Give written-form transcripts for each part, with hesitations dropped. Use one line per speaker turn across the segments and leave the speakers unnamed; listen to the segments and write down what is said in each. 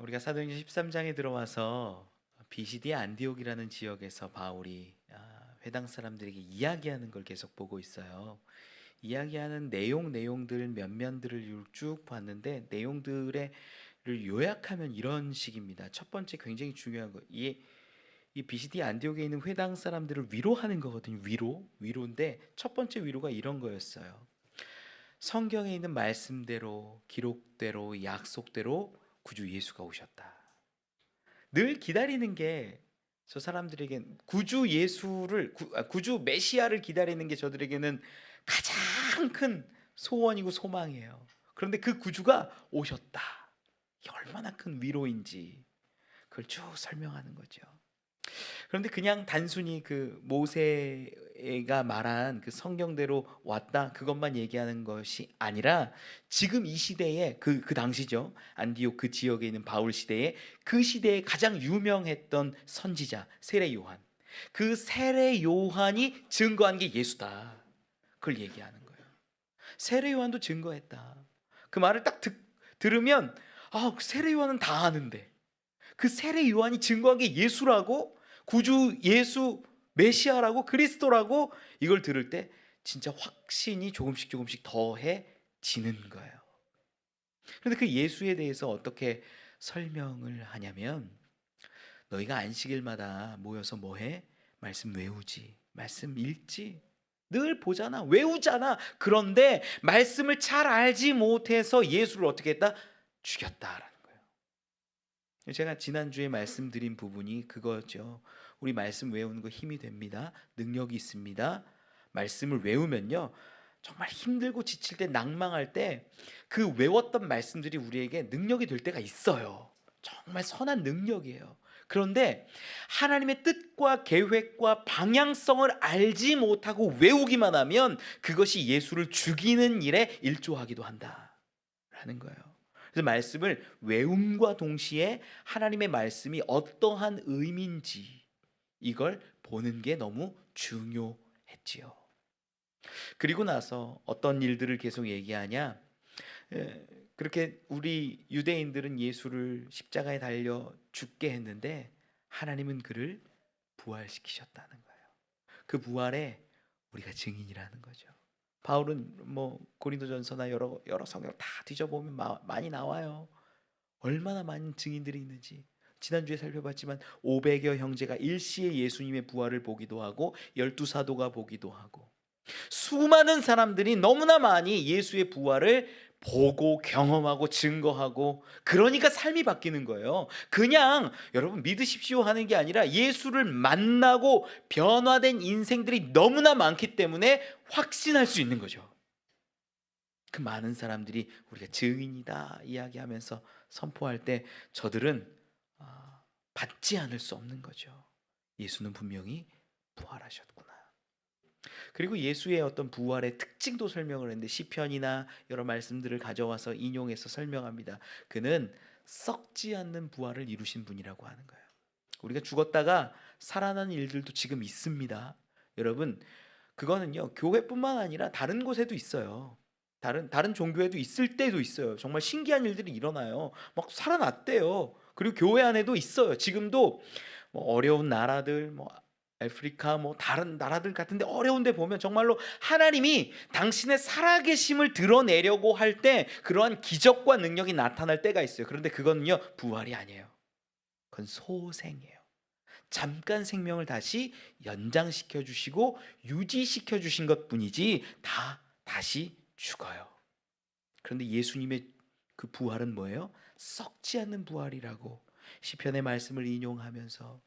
우리가 사도행전 13장에 들어와서 비시디아 안디옥이라는 지역에서 바울이 회당 사람들에게 이야기하는 걸 계속 보고 있어요. 이야기하는 내용들 면면들을 쭉 봤는데 내용들을 요약하면 이런 식입니다. 첫 번째 굉장히 중요한 거, 이 비시디 안디옥에 있는 회당 사람들을 위로하는 거거든요. 위로인데 첫 번째 위로가 이런 거였어요. 성경에 있는 말씀대로 기록대로 약속대로 구주 예수가 오셨다. 늘 기다리는 게 저 사람들에겐 구주 메시아를 기다리는 게 저들에게는 가장 큰 소원이고 소망이에요. 그런데 그 구주가 오셨다. 이게 얼마나 큰 위로인지 그걸 쭉 설명하는 거죠. 그런데 그냥 단순히 그 모세가 말한 그 성경대로 왔다 그것만 얘기하는 것이 아니라 지금 이 시대에 그 당시죠. 안디옥 그 지역에 있는 바울 시대에 그 시대에 가장 유명했던 선지자 세례 요한. 그 세례 요한이 증거한 게 예수다. 그걸 얘기하는 거예요. 세례 요한도 증거했다. 그 말을 딱 들으면 세례 요한은 다 아는데 그 세례 요한이 증거한 게 예수라고, 구주 예수 메시아라고, 그리스도라고, 이걸 들을 때 진짜 확신이 조금씩 더해지는 거예요. 그런데 그 예수에 대해서 어떻게 설명을 하냐면, 너희가 안식일마다 모여서 뭐해? 말씀 외우지, 말씀 읽지, 늘 보잖아, 외우잖아. 그런데 말씀을 잘 알지 못해서 예수를 어떻게 했다? 죽였다. 제가 지난주에 말씀드린 부분이 그거죠. 우리 말씀 외우는 거 힘이 됩니다. 능력이 있습니다. 말씀을 외우면요, 정말 힘들고 지칠 때, 낭망할 때 그 외웠던 말씀들이 우리에게 능력이 될 때가 있어요. 정말 선한 능력이에요. 그런데 하나님의 뜻과 계획과 방향성을 알지 못하고 외우기만 하면 그것이 예수를 죽이는 일에 일조하기도 한다라는 거예요. 그래서 말씀을 외움과 동시에 하나님의 말씀이 어떠한 의미인지 이걸 보는 게 너무 중요했지요. 그리고 나서 어떤 일들을 계속 얘기하냐? 그렇게 우리 유대인들은 예수를 십자가에 달려 죽게 했는데 하나님은 그를 부활시키셨다는 거예요. 그 부활에 우리가 증인이라는 거죠. 바울은 뭐 고린도전서나 여러 성경 다 뒤져보면 많이 나와요. 얼마나 많은 증인들이 있는지. 지난주에 살펴봤지만 500여 형제가 일시에 예수님의 부활을 보기도 하고 12사도가 보기도 하고 수많은 사람들이 너무나 많이 예수의 부활을 보고 경험하고 증거하고, 그러니까 삶이 바뀌는 거예요. 그냥 여러분 믿으십시오 하는 게 아니라 예수를 만나고 변화된 인생들이 너무나 많기 때문에 확신할 수 있는 거죠. 그 많은 사람들이 우리가 증인이다 이야기하면서 선포할 때 저들은 받지 않을 수 없는 거죠. 예수는 분명히 부활하셨구나. 그리고 예수의 어떤 부활의 특징도 설명을 했는데 시편이나 여러 말씀들을 가져와서 인용해서 설명합니다. 그는 썩지 않는 부활을 이루신 분이라고 하는 거예요. 우리가 죽었다가 살아나는 일들도 지금 있습니다. 여러분, 그거는요 교회뿐만 아니라 다른 곳에도 있어요. 다른 종교에도 있을 때도 있어요. 정말 신기한 일들이 일어나요. 막 살아났대요. 그리고 교회 안에도 있어요. 지금도 뭐 어려운 나라들, 뭐 아프리카, 뭐 다른 나라들 같은데 어려운데 보면 정말로 하나님이 당신의 살아계심을 드러내려고 할 때 그러한 기적과 능력이 나타날 때가 있어요. 그런데 그거는요 부활이 아니에요. 그건 소생이에요. 잠깐 생명을 다시 연장시켜 주시고 유지시켜 주신 것뿐이지 다 다시 죽어요. 그런데 예수님의 그 부활은 뭐예요? 썩지 않는 부활이라고 시편의 말씀을 인용하면서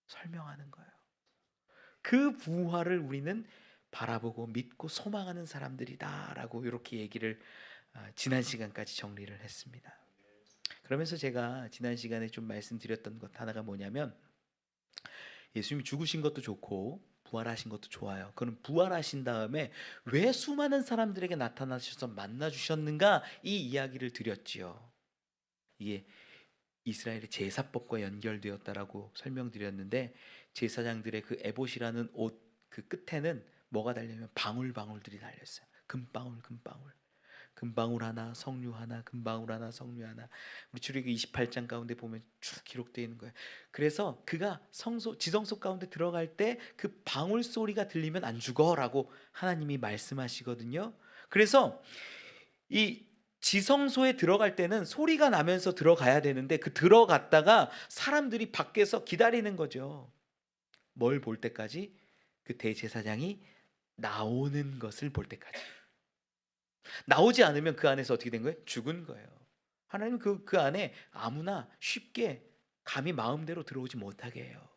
설명하는 거예요. 그 부활을 우리는 바라보고 믿고 소망하는 사람들이다라고 이렇게 얘기를 지난 시간까지 정리를 했습니다. 그러면서 제가 지난 시간에 좀 말씀드렸던 것 하나가 뭐냐면, 예수님이 죽으신 것도 좋고 부활하신 것도 좋아요. 그럼 부활하신 다음에 왜 수많은 사람들에게 나타나셔서 만나 주셨는가, 이 이야기를 드렸지요. 이게 이스라엘의 제사법과 연결되었다라고 설명드렸는데, 제사장들의 그 에봇이라는 옷 그 끝에는 뭐가 달려면 방울방울들이 달렸어요. 금방울. 금방울 하나 성류 하나 금방울 하나 성류 하나. 우리 출애굽기 28장 가운데 보면 쭉 기록되어 있는 거예요. 그래서 그가 지성소 가운데 들어갈 때 그 방울 소리가 들리면 안 죽어라고 하나님이 말씀하시거든요. 그래서 이 지성소에 들어갈 때는 소리가 나면서 들어가야 되는데 그 들어갔다가 사람들이 밖에서 기다리는 거죠. 뭘 볼 때까지? 그 대제사장이 나오는 것을 볼 때까지. 나오지 않으면 그 안에서 어떻게 된 거예요? 죽은 거예요. 하나님 그 안에 아무나 쉽게 감히 마음대로 들어오지 못하게 해요.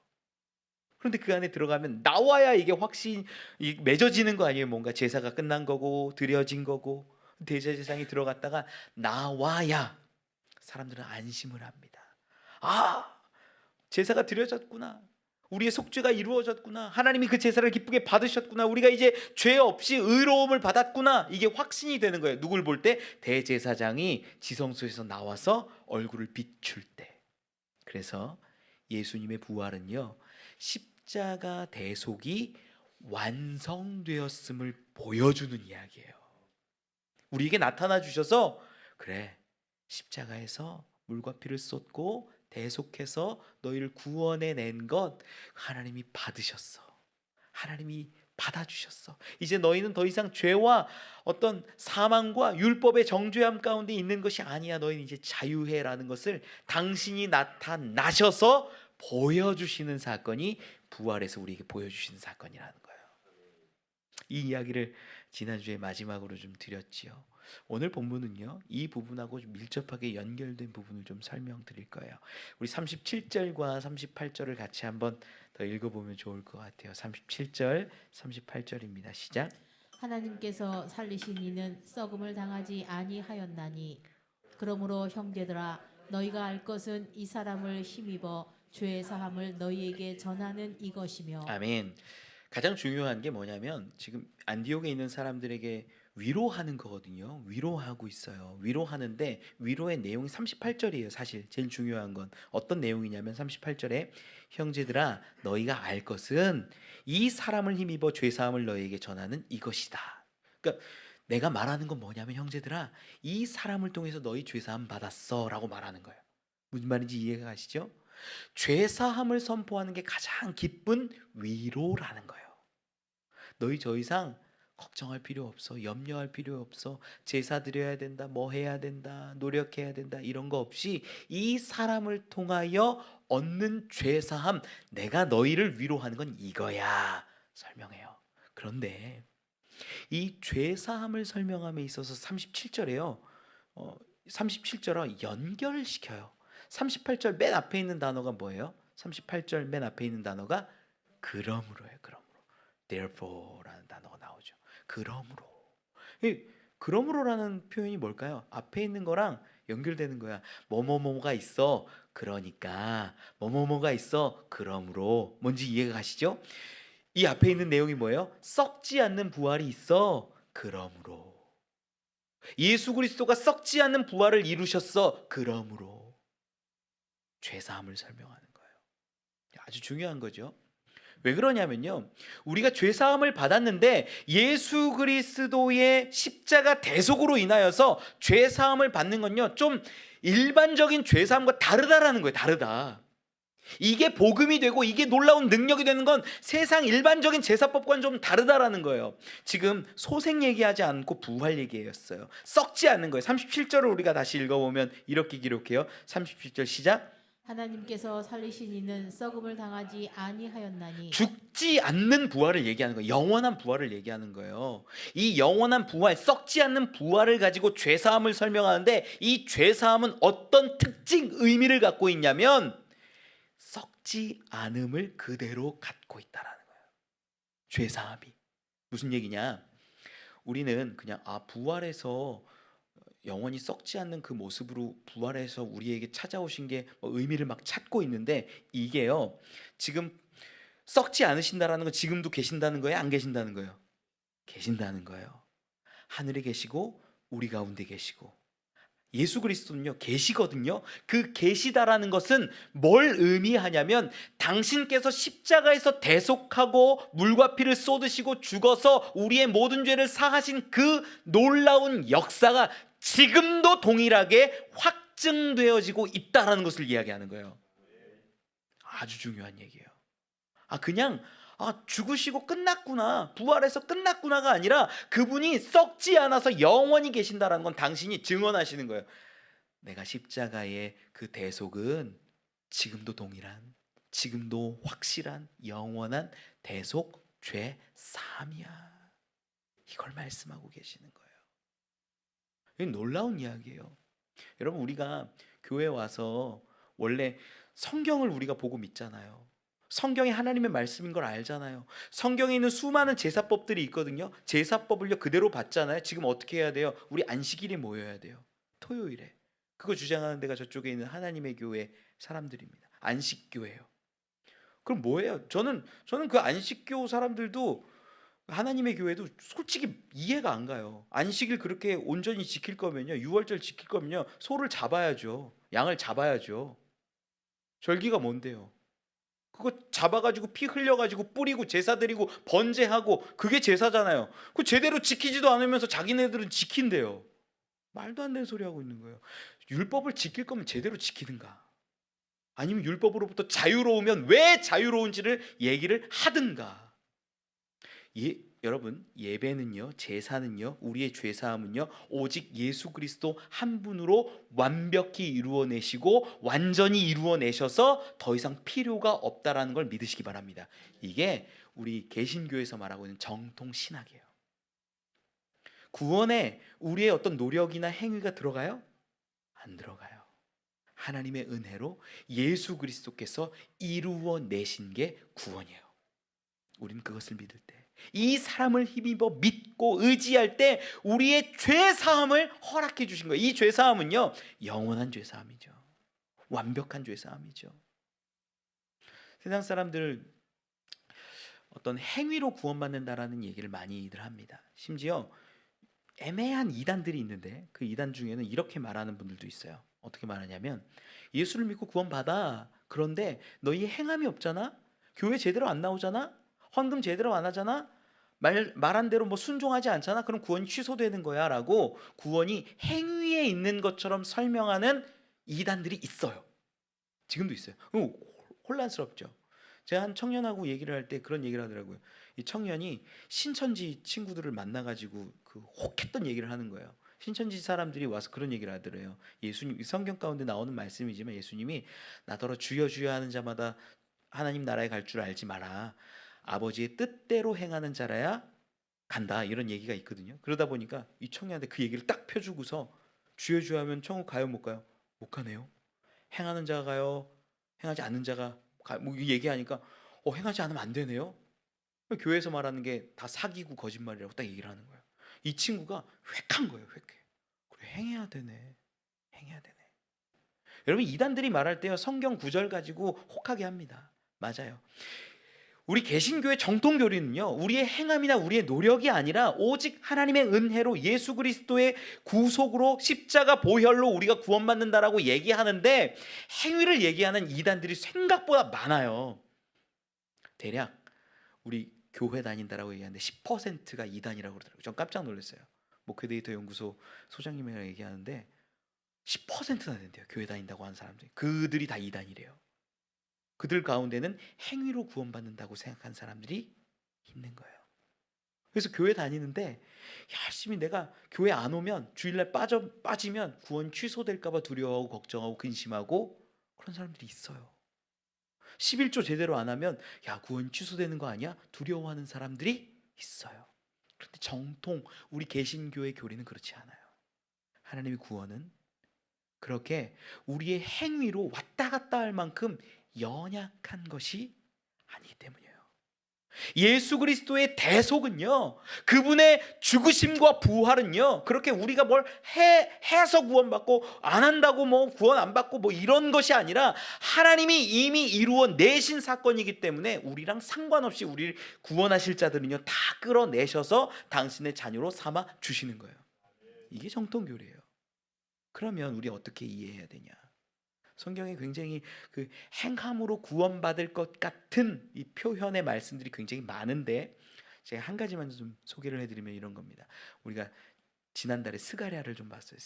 그런데 그 안에 들어가면 나와야 이게 확신이 맺어지는 거 아니에요? 뭔가 제사가 끝난 거고 드려진 거고. 대제사장이 들어갔다가 나와야 사람들은 안심을 합니다. 아, 제사가 드려졌구나. 우리의 속죄가 이루어졌구나. 하나님이 그 제사를 기쁘게 받으셨구나. 우리가 이제 죄 없이 의로움을 받았구나. 이게 확신이 되는 거예요. 누굴 볼 때? 대제사장이 지성소에서 나와서 얼굴을 비출 때. 그래서 예수님의 부활은요, 십자가 대속이 완성되었음을 보여주는 이야기예요. 우리에게 나타나 주셔서 그래, 십자가에서 물과 피를 쏟고 대속해서 너희를 구원해 낸 것 하나님이 받으셨어. 하나님이 받아주셨어. 이제 너희는 더 이상 죄와 어떤 사망과 율법의 정죄함 가운데 있는 것이 아니야. 너희는 이제 자유해라는 것을 당신이 나타나셔서 보여주시는 사건이 부활에서 우리에게 보여주시는 사건이라는 거예요. 이 이야기를 지난주에 마지막으로 좀 드렸지요. 오늘 본문은요, 이 부분하고 밀접하게 연결된 부분을 좀 설명드릴 거예요. 우리 37절과 38절을 같이 한번 더 읽어보면 좋을 것 같아요. 37절, 38절입니다. 시작.
하나님께서 살리신 이는 썩음을 당하지 아니하였나니 그러므로 형제들아 너희가 알 것은 이 사람을 힘입어 죄 사함을 너희에게 전하는 이것이며.
아멘. 가장 중요한 게 뭐냐면 지금 안디옥에 있는 사람들에게 위로하는 거거든요. 위로하고 있어요. 위로하는데 위로의 내용이 38절이에요. 사실 제일 중요한 건 어떤 내용이냐면 38절에 형제들아 너희가 알 것은 이 사람을 힘입어 죄 사함을 너희에게 전하는 이것이다. 그러니까 내가 말하는 건 뭐냐면 형제들아 이 사람을 통해서 너희 죄 사함 받았어라고 말하는 거예요. 무슨 말인지 이해가 가시죠? 죄 사함을 선포하는 게 가장 기쁜 위로라는 거예요. 너희 더 이상 걱정할 필요 없어. 염려할 필요 없어. 제사 드려야 된다. 뭐 해야 된다. 노력해야 된다. 이런 거 없이 이 사람을 통하여 얻는 죄사함, 내가 너희를 위로하는 건 이거야. 설명해요. 그런데 이 죄사함을 설명함에 있어서 37절에요. 37절과 연결시켜요. 38절 맨 앞에 있는 단어가 뭐예요? 38절 맨 앞에 있는 단어가 그러므로예요. 그러므로. Therefore라는 단어가 나오죠. 그러므로. 이 그러므로라는 표현이 뭘까요? 앞에 있는 거랑 연결되는 거야. 뭐뭐뭐가 있어. 그러니까 뭐뭐뭐가 있어. 그러므로. 뭔지 이해가 가시죠? 이 앞에 있는 내용이 뭐예요? 썩지 않는 부활이 있어. 그러므로. 예수 그리스도가 썩지 않는 부활을 이루셨어. 그러므로. 죄사함을 설명하는 거예요. 아주 중요한 거죠. 왜 그러냐면요, 우리가 죄사함을 받았는데 예수 그리스도의 십자가 대속으로 인하여서 죄사함을 받는 건요 좀 일반적인 죄사함과 다르다라는 거예요. 다르다. 이게 복음이 되고 이게 놀라운 능력이 되는 건 세상 일반적인 제사법과는 좀 다르다라는 거예요. 지금 소생 얘기하지 않고 부활 얘기했어요. 썩지 않는 거예요. 37절을 우리가 다시 읽어보면 이렇게 기록해요. 37절 시작.
하나님께서 살리신 이는 썩음을 당하지 아니하였나니.
죽지 않는 부활을 얘기하는 거예요. 영원한 부활을 얘기하는 거예요. 이 영원한 부활, 썩지 않는 부활을 가지고 죄사함을 설명하는데 이 죄사함은 어떤 특징, 의미를 갖고 있냐면 썩지 않음을 그대로 갖고 있다라는 거예요. 죄사함이. 무슨 얘기냐? 우리는 그냥 부활해서 영원히 썩지 않는 그 모습으로 부활해서 우리에게 찾아오신 게 의미를 막 찾고 있는데 이게요 지금 썩지 않으신다라는 건 지금도 계신다는 거예요? 안 계신다는 거예요? 계신다는 거예요. 하늘에 계시고 우리 가운데 계시고 예수 그리스도는요 계시거든요. 그 계시다라는 것은 뭘 의미하냐면 당신께서 십자가에서 대속하고 물과 피를 쏟으시고 죽어서 우리의 모든 죄를 사하신 그 놀라운 역사가 지금도 동일하게 확증되어지고 있다라는 것을 이야기하는 거예요. 아주 중요한 얘기예요. 그냥 죽으시고 끝났구나, 부활해서 끝났구나가 아니라 그분이 썩지 않아서 영원히 계신다라는 건 당신이 증언하시는 거예요. 내가 십자가의 그 대속은 지금도 동일한, 지금도 확실한 영원한 대속 죄 사함이야. 이걸 말씀하고 계시는 거예요. 이게 놀라운 이야기예요. 여러분, 우리가 교회 와서 원래 성경을 우리가 보고 믿잖아요. 성경이 하나님의 말씀인 걸 알잖아요. 성경에 있는 수많은 제사법들이 있거든요. 제사법을요 그대로 받잖아요. 지금 어떻게 해야 돼요? 우리 안식일에 모여야 돼요. 토요일에. 그거 주장하는 데가 저쪽에 있는 하나님의 교회 사람들입니다. 안식교예요. 그럼 뭐예요? 저는 그 안식교 사람들도 하나님의 교회도 솔직히 이해가 안 가요. 안식일 그렇게 온전히 지킬 거면요, 유월절 지킬 거면요, 소를 잡아야죠. 양을 잡아야죠. 절기가 뭔데요? 그거 잡아가지고 피 흘려가지고 뿌리고 제사 드리고 번제하고 그게 제사잖아요. 그 제대로 지키지도 않으면서 자기네들은 지킨대요. 말도 안 되는 소리 하고 있는 거예요. 율법을 지킬 거면 제대로 지키든가, 아니면 율법으로부터 자유로우면 왜 자유로운지를 얘기를 하든가. 여러분, 예배는요, 제사는요, 우리의 죄사함은요 오직 예수 그리스도 한 분으로 완벽히 이루어내시고 완전히 이루어내셔서 더 이상 필요가 없다라는 걸 믿으시기 바랍니다. 이게 우리 개신교에서 말하고 있는 정통 신학이에요. 구원에 우리의 어떤 노력이나 행위가 들어가요? 안 들어가요. 하나님의 은혜로 예수 그리스도께서 이루어내신 게 구원이에요. 우리는 그것을 믿을 때, 이 사람을 힘입어 믿고 의지할 때 우리의 죄사함을 허락해 주신 거예요. 이 죄사함은요 영원한 죄사함이죠. 완벽한 죄사함이죠. 세상 사람들 어떤 행위로 구원받는다라는 얘기를 많이들 합니다. 심지어 애매한 이단들이 있는데 그 이단 중에는 이렇게 말하는 분들도 있어요. 어떻게 말하냐면, 예수를 믿고 구원받아. 그런데 너희 행함이 없잖아? 교회 제대로 안 나오잖아? 헌금 제대로 안 하잖아? 말한 대로 뭐 순종하지 않잖아? 그럼 구원이 취소되는 거야 라고 구원이 행위에 있는 것처럼 설명하는 이단들이 있어요. 지금도 있어요. 혼란스럽죠. 제가 한 청년하고 얘기를 할 때 그런 얘기를 하더라고요. 이 청년이 신천지 친구들을 만나가지고 그 혹했던 얘기를 하는 거예요. 신천지 사람들이 와서 그런 얘기를 하더래요. 예수님, 성경 가운데 나오는 말씀이지만 예수님이 나더러 주여 주여 하는 자마다 하나님 나라에 갈 줄 알지 마라. 아버지의 뜻대로 행하는 자라야 간다, 이런 얘기가 있거든요. 그러다 보니까 이 청년한테 그 얘기를 딱 펴주고서 주여 주여 하면 천국 가요 못 가요? 못 가네요. 행하는 자가 가요, 행하지 않는 자가 가요. 뭐 얘기하니까 행하지 않으면 안 되네요. 교회에서 말하는 게 다 사기고 거짓말이라고 딱 얘기를 하는 거예요. 이 친구가 획한 거예요. 획해. 그래, 행해야 되네. 행해야 되네. 여러분, 이단들이 말할 때요 성경 구절 가지고 혹하게 합니다. 맞아요. 우리 개신교의 정통 교리는요 우리의 행함이나 우리의 노력이 아니라 오직 하나님의 은혜로 예수 그리스도의 구속으로 십자가 보혈로 우리가 구원받는다라고 얘기하는데, 행위를 얘기하는 이단들이 생각보다 많아요. 대략 우리 교회 다닌다라고 얘기하는데 10%가 이단이라고 그러더라고요. 전 깜짝 놀랐어요. 목회데이터 연구소 소장님이랑 얘기하는데 10%나 된대요. 교회 다닌다고 하는 사람들이. 그들이 다 이단이래요. 그들 가운데는 행위로 구원받는다고 생각하는 사람들이 있는 거예요. 그래서 교회 다니는데 열심히 내가 교회 안 오면, 주일날 빠지면 구원 취소될까 봐 두려워하고 걱정하고 근심하고 그런 사람들이 있어요. 11조 제대로 안 하면 야 구원 취소되는 거 아니야? 두려워하는 사람들이 있어요. 그런데 정통 우리 개신교의 교리는 그렇지 않아요. 하나님의 구원은 그렇게 우리의 행위로 왔다 갔다 할 만큼 연약한 것이 아니기 때문이에요. 예수 그리스도의 대속은요, 그분의 죽으심과 부활은요 그렇게 우리가 뭘 해서 구원받고 안 한다고 뭐 구원 안 받고 뭐 이런 것이 아니라 하나님이 이미 이루어내신 사건이기 때문에 우리랑 상관없이 우리를 구원하실 자들은요 다 끌어내셔서 당신의 자녀로 삼아 주시는 거예요. 이게 정통교리예요. 그러면 우리 어떻게 이해해야 되냐? 성경에 굉장히 그 행함으로 구원받을 것 같은 이 표현의 말씀들이 굉장히 많은데 제가 한 가지만 좀 소개를 해드리면 이런 겁니다. 우리가 지난달에 스가랴를 좀 봤어요.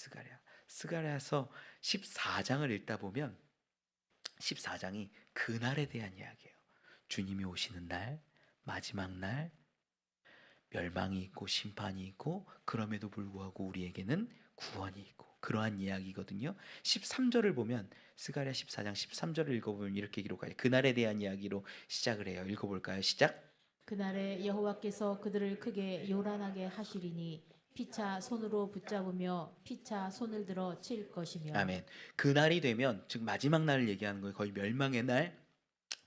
스가랴서 14장을 읽다 보면 14장이 그날에 대한 이야기예요. 주님이 오시는 날, 마지막 날, 멸망이 있고 심판이 있고 그럼에도 불구하고 우리에게는 구원이 있고 그러한 이야기거든요. 13절을 보면 스가랴 14장 13절을 읽어보면 이렇게 기록하죠. 그날에 대한 이야기로 시작을 해요. 읽어볼까요? 시작.
그날에 여호와께서 그들을 크게 요란하게 하시리니 피차 손으로 붙잡으며 피차 손을 들어 칠 것이며.
아멘. 그날이 되면 즉 마지막 날을 얘기하는 거예요. 거의 멸망의 날,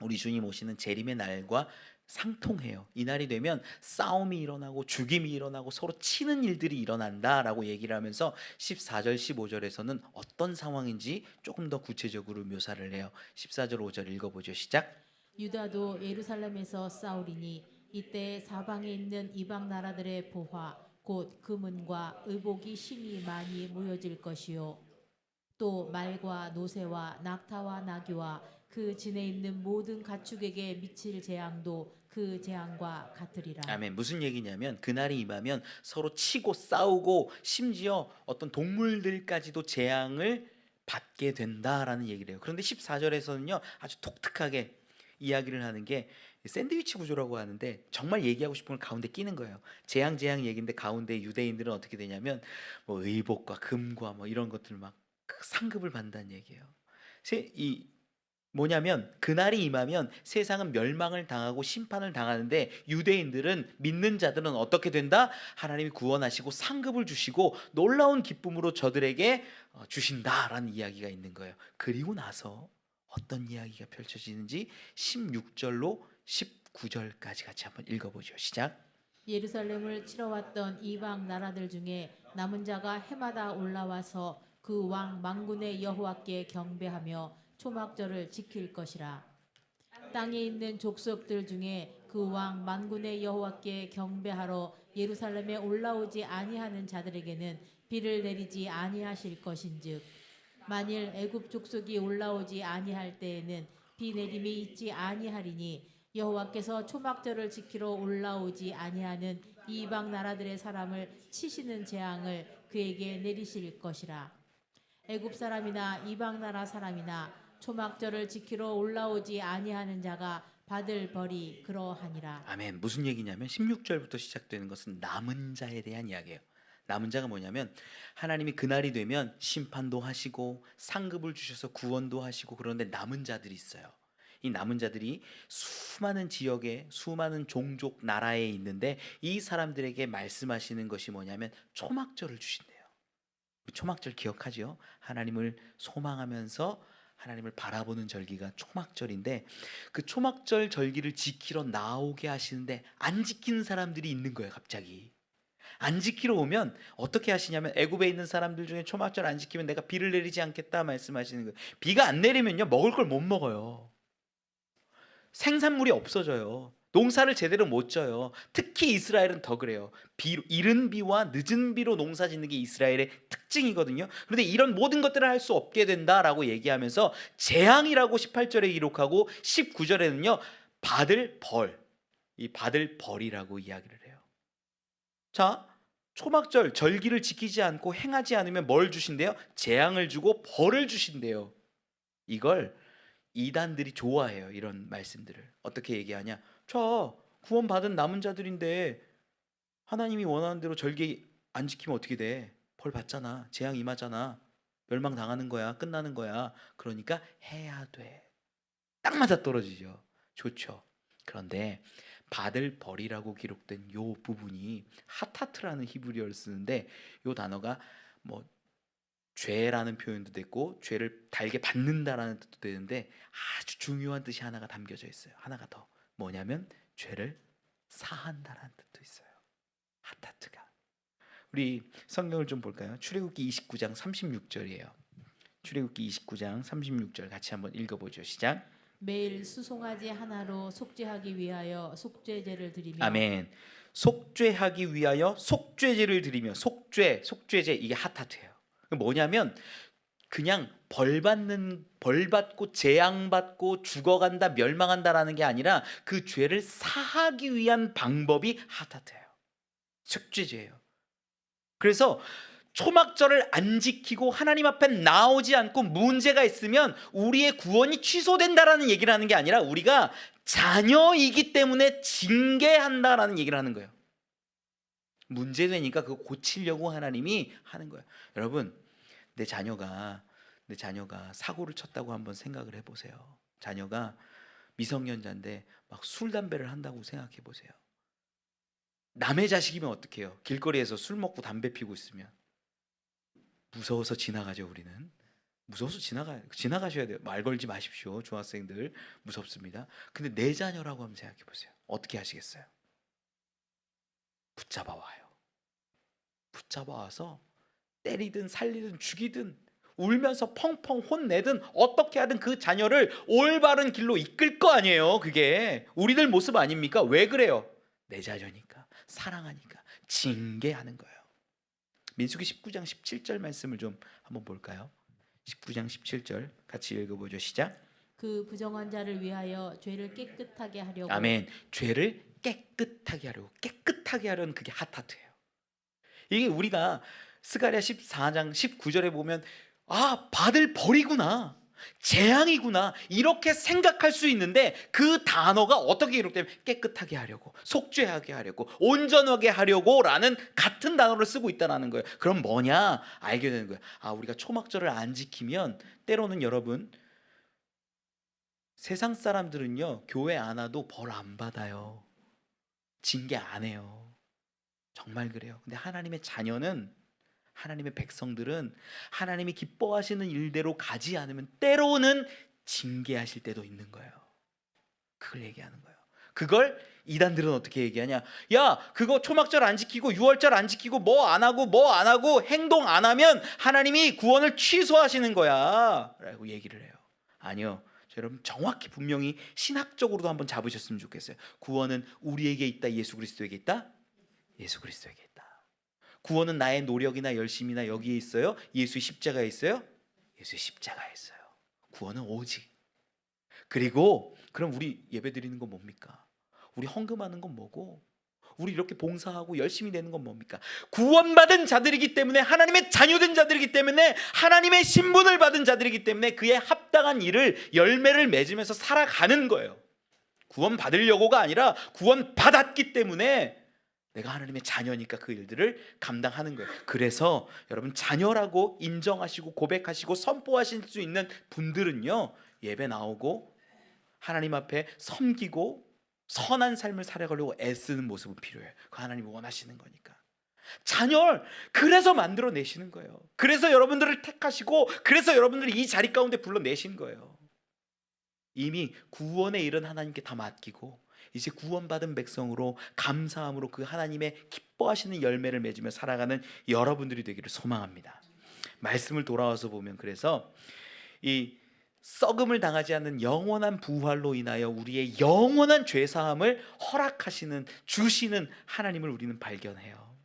우리 주님 오시는 재림의 날과 상통해요. 이 날이 되면 싸움이 일어나고 죽임이 일어나고 서로 치는 일들이 일어난다라고 얘기를 하면서 14절 15절에서는 어떤 상황인지 조금 더 구체적으로 묘사를 해요. 14절 5절 읽어보죠. 시작.
유다도 예루살렘에서 싸우리니 이때 사방에 있는 이방 나라들의 보화 곧 금은과 의복이 심히 많이 모여질 것이요 또 말과 노새와 낙타와 나귀와 그 진에 있는 모든 가축에게 미칠 재앙도 그 재앙과 같으리라.
아멘. 무슨 얘기냐면 그날이 임하면 서로 치고 싸우고 심지어 어떤 동물들까지도 재앙을 받게 된다라는 얘기를 해요. 그런데 14절에서는요 아주 독특하게 이야기를 하는 게 샌드위치 구조라고 하는데 정말 얘기하고 싶은 걸 가운데 끼는 거예요. 재앙 얘기인데 가운데 유대인들은 어떻게 되냐면 뭐 의복과 금과 뭐 이런 것들 막 상급을 받는다는 얘기예요. 이 뭐냐면 그날이 임하면 세상은 멸망을 당하고 심판을 당하는데 유대인들은 믿는 자들은 어떻게 된다? 하나님이 구원하시고 상급을 주시고 놀라운 기쁨으로 저들에게 주신다라는 이야기가 있는 거예요. 그리고 나서 어떤 이야기가 펼쳐지는지 16절로 19절까지 같이 한번 읽어보죠. 시작.
예루살렘을 치러 왔던 이방 나라들 중에 남은 자가 해마다 올라와서 그 왕 만군의 여호와께 경배하며 초막절을 지킬 것이라. 땅에 있는 족속들 중에 그 왕 만군의 여호와께 경배하러 예루살렘에 올라오지 아니하는 자들에게는 비를 내리지 아니하실 것인즉 만일 애굽 족속이 올라오지 아니할 때에는 비 내림이 있지 아니하리니 여호와께서 초막절을 지키러 올라오지 아니하는 이방 나라들의 사람을 치시는 재앙을 그에게 내리실 것이라. 애굽 사람이나 이방 나라 사람이나 초막절을 지키러 올라오지 아니하는 자가 받을 벌이 그러하니라.
아멘. 무슨 얘기냐면 16절부터 시작되는 것은 남은 자에 대한 이야기예요. 남은 자가 뭐냐면 하나님이 그날이 되면 심판도 하시고 상급을 주셔서 구원도 하시고 그런데 남은 자들이 있어요. 이 남은 자들이 수많은 지역에 수많은 종족 나라에 있는데 이 사람들에게 말씀하시는 것이 뭐냐면 초막절을 주신대요. 초막절 기억하죠? 하나님을 소망하면서 하나님을 바라보는 절기가 초막절인데 그 초막절 절기를 지키러 나오게 하시는데 안 지키는 사람들이 있는 거예요. 갑자기 안 지키러 오면 어떻게 하시냐면 애굽에 있는 사람들 중에 초막절 안 지키면 내가 비를 내리지 않겠다 말씀하시는 거예요. 비가 안 내리면요 먹을 걸 못 먹어요. 생산물이 없어져요. 농사를 제대로 못 져요. 특히 이스라엘은 더 그래요. 이른 비와 늦은 비로 농사 짓는 게 이스라엘의 특징이거든요. 그런데 이런 모든 것들을 할 수 없게 된다라고 얘기하면서 재앙이라고 18절에 기록하고 19절에는요 받을 벌, 이 받을 벌이라고 이야기를 해요. 자, 초막절 절기를 지키지 않고 행하지 않으면 뭘 주신대요? 재앙을 주고 벌을 주신대요. 이걸 이단들이 좋아해요. 이런 말씀들을 어떻게 얘기하냐? 저 구원받은 남은 자들인데 하나님이 원하는 대로 절기 안 지키면 어떻게 돼? 벌 받잖아. 재앙 임하잖아. 멸망 당하는 거야. 끝나는 거야. 그러니까 해야 돼. 딱 맞아 떨어지죠. 좋죠. 그런데 받을 벌이라고 기록된 요 부분이 하타트라는 히브리어를 쓰는데 요 단어가 뭐 죄라는 표현도 됐고 죄를 달게 받는다라는 뜻도 되는데 아주 중요한 뜻이 하나가 담겨져 있어요. 하나가 더 뭐냐면 죄를 사한다라는 뜻도 있어요. 하타트가. 우리 성경을 좀 볼까요? 출애굽기 29장 36절이에요. 출애굽기 29장 36절 같이 한번 읽어보죠. 시작.
매일 수송아지 하나로 속죄하기 위하여 속죄제를 드리며.
아멘. 속죄하기 위하여 속죄제를 드리며 속죄제 이게 하타트예요. 뭐냐면 그냥 벌 받고 재앙받고 죽어간다 멸망한다라는 게 아니라 그 죄를 사하기 위한 방법이 핫하트예요. 속죄죄예요. 그래서 초막절을 안 지키고 하나님 앞에 나오지 않고 문제가 있으면 우리의 구원이 취소된다라는 얘기를 하는 게 아니라 우리가 자녀이기 때문에 징계한다라는 얘기를 하는 거예요. 문제되니까 그거 고치려고 하나님이 하는 거예요. 여러분, 내 자녀가 사고를 쳤다고 한번 생각을 해보세요. 자녀가 미성년자인데 막 술 담배를 한다고 생각해 보세요. 남의 자식이면 어떡해요? 길거리에서 술 먹고 담배 피고 있으면 무서워서 지나가죠. 우리는 무서워서 지나가셔야 돼요. 말 걸지 마십시오. 중학생들 무섭습니다. 근데 내 자녀라고 한번 생각해 보세요. 어떻게 하시겠어요? 붙잡아 와요. 붙잡아 와서 때리든 살리든 죽이든 울면서 펑펑 혼내든 어떻게 하든 그 자녀를 올바른 길로 이끌 거 아니에요. 그게 우리들 모습 아닙니까? 왜 그래요? 내 자녀니까, 사랑하니까 징계하는 거예요. 민수기 19장 17절 말씀을 좀 한번 볼까요? 19장 17절 같이 읽어보죠. 시작.
그 부정한 자를 위하여 죄를 깨끗하게 하려고.
아멘. 죄를 깨끗하게 하려는 그게 핫하트예요. 이게 우리가 스가랴 14장 19절에 보면 받을 벌이구나, 재앙이구나 이렇게 생각할 수 있는데 그 단어가 어떻게 기록되면 깨끗하게 하려고, 속죄하게 하려고, 온전하게 하려고 라는 같은 단어를 쓰고 있다는 거예요. 그럼 뭐냐 알게 되는 거예요. 우리가 초막절을 안 지키면 때로는 여러분, 세상 사람들은요 교회 안 와도 벌 안 받아요. 징계 안 해요. 정말 그래요. 근데 하나님의 자녀는, 하나님의 백성들은 하나님이 기뻐하시는 일대로 가지 않으면 때로는 징계하실 때도 있는 거예요. 그걸 얘기하는 거예요. 그걸 이단들은 어떻게 얘기하냐? 야, 그거 초막절 안 지키고 유월절 안 지키고 뭐 안 하고 행동 안 하면 하나님이 구원을 취소하시는 거야 라고 얘기를 해요. 아니요. 여러분, 정확히 분명히 신학적으로도 한번 잡으셨으면 좋겠어요. 구원은 우리에게 있다, 예수 그리스도에게 있다? 예수 그리스도에게 있다. 구원은 나의 노력이나 열심이나 여기에 있어요? 예수의 십자가에 있어요? 예수의 십자가에 있어요. 구원은 오직. 그리고 그럼 우리 예배 드리는 건 뭡니까? 우리 헌금하는 건 뭐고? 우리 이렇게 봉사하고 열심히 내는 건 뭡니까? 구원받은 자들이기 때문에, 하나님의 자녀된 자들이기 때문에, 하나님의 신분을 받은 자들이기 때문에 그에 합당한 일을, 열매를 맺으면서 살아가는 거예요. 구원 받으려고가 아니라 구원 받았기 때문에 내가 하나님의 자녀니까 그 일들을 감당하는 거예요. 그래서 여러분, 자녀라고 인정하시고 고백하시고 선포하실 수 있는 분들은요, 예배 나오고 하나님 앞에 섬기고 선한 삶을 살아가려고 애쓰는 모습은 필요해요. 그 하나님이 원하시는 거니까. 자녀를 그래서 만들어내시는 거예요. 그래서 여러분들을 택하시고, 그래서 여러분들을 이 자리 가운데 불러내신 거예요. 이미 구원의 일은 하나님께 다 맡기고 이제 구원받은 백성으로 감사함으로 그 하나님의 기뻐하시는 열매를 맺으며 살아가는 여러분들이 되기를 소망합니다. 말씀을 돌아와서 보면, 그래서 이 썩음을 당하지 않는 영원한 부활로 인하여 우리의 영원한 죄사함을 허락하시는, 주시는 하나님을 우리는 발견해요.